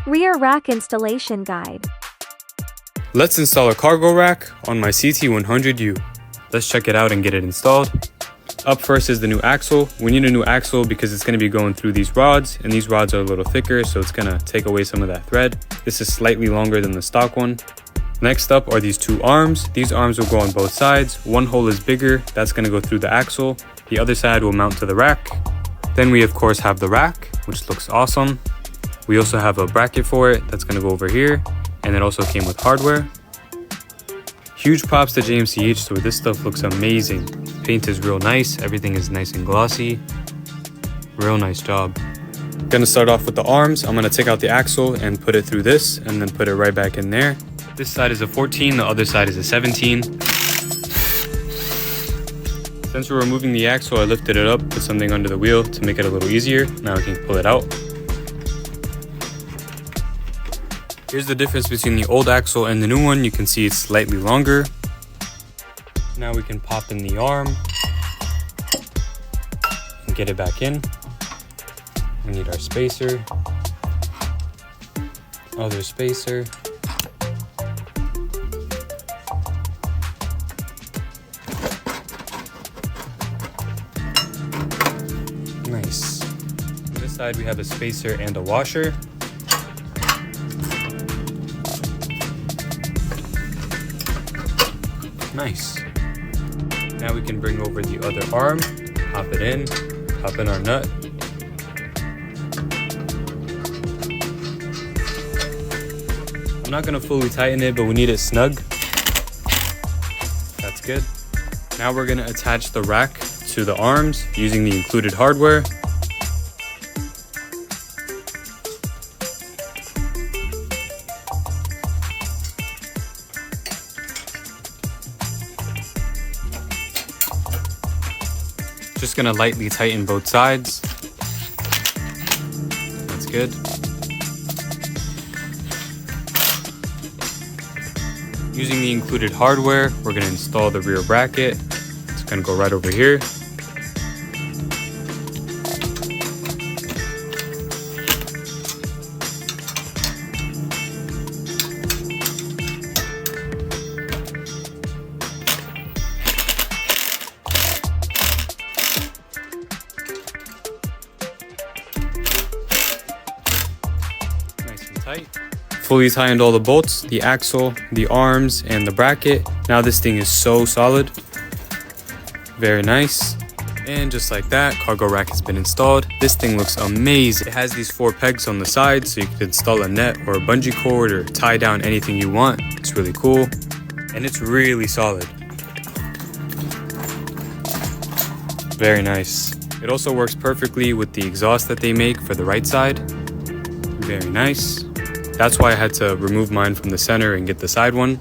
Rear rack installation guide. Let's install a cargo rack on my CT100U. Let's check it out and get it installed. Up first is the new axle. We need a new axle because it's going to be going through these rods, and these rods are a little thicker, so it's going to take away some of that thread. This is slightly longer than the stock one. Next up are these two arms. These arms will go on both sides. One hole is bigger, that's going to go through the axle. The other side will mount to the rack. Then we of course have the rack, which looks awesome. We also have a bracket for it that's going to go over here, and it also came with hardware. Huge props to JMCHstore. This stuff looks amazing. Paint is real nice, everything is nice and glossy. Real nice job. Gonna start off with the arms. I'm gonna take out the axle and put it through this and then put it right back in there. This side is a 14, the other side is a 17. Since we're removing the axle, I lifted it up, put something under the wheel to make it a little easier. Now I can pull it out. Here's the difference between the old axle and the new one. You can see it's slightly longer. Now we can pop in the arm and get it back in. We need our spacer, other spacer. Nice. On this side we have a spacer and a washer. Nice. Now we can bring over the other arm, pop it in, pop in our nut. I'm not gonna fully tighten it, but we need it snug. That's good. Now we're gonna attach the rack to the arms using the included hardware. Just gonna lightly tighten both sides. That's good. Using the included hardware, we're gonna install the rear bracket. It's gonna go right over here. Tight. Fully tightened all the bolts, the axle, the arms, and the bracket. Now this thing is so solid. Very nice. And just like that, cargo rack has been installed. This thing looks amazing. It has these 4 pegs on the side, so you can install a net or a bungee cord or tie down anything you want. It's really cool. And it's really solid. Very nice. It also works perfectly with the exhaust that they make for the right side. Very nice. That's why I had to remove mine from the center and get the side one.